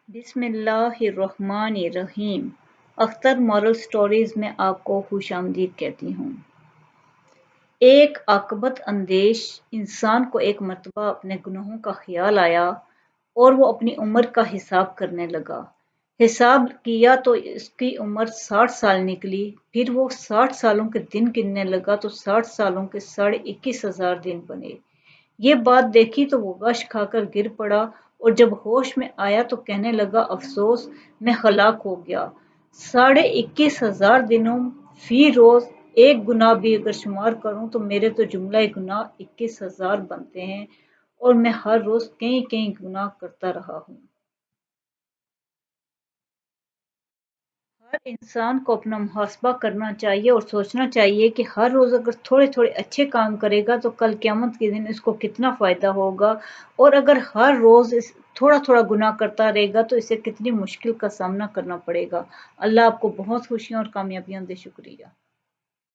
بسم اللہ الرحمن الرحیم۔ اختر مورل سٹوریز میں آپ کو خوش آمدید کہتی ہوں۔ ایک عاقبت اندیش انسان کو ایک مرتبہ اپنے گناہوں کا خیال آیا اور وہ اپنی عمر کا حساب کرنے لگا۔ حساب کیا تو اس کی عمر 60 سال نکلی۔ پھر وہ 60 سالوں کے دن گننے لگا تو 60 سالوں کے 21,500 دن بنے۔ یہ بات دیکھی تو وہ غش کھا کر گر پڑا اور جب ہوش میں آیا تو کہنے لگا افسوس، میں ہلاک ہو گیا۔ 21,500 دنوں فی روز ایک گناہ بھی اگر شمار کروں تو میرے تو جملہ گناہ 21,000 بنتے ہیں اور میں ہر روز کئی گناہ کرتا رہا ہوں۔ ہر انسان کو اپنا محاسبہ کرنا چاہیے اور سوچنا چاہیے کہ ہر روز اگر تھوڑے اچھے کام کرے گا تو کل قیامت کے دن اس کو کتنا فائدہ ہوگا، اور اگر ہر روز تھوڑا گناہ کرتا رہے گا تو اسے کتنی مشکل کا سامنا کرنا پڑے گا۔ اللہ آپ کو بہت خوشیوں اور کامیابیوں دے۔ شکریہ۔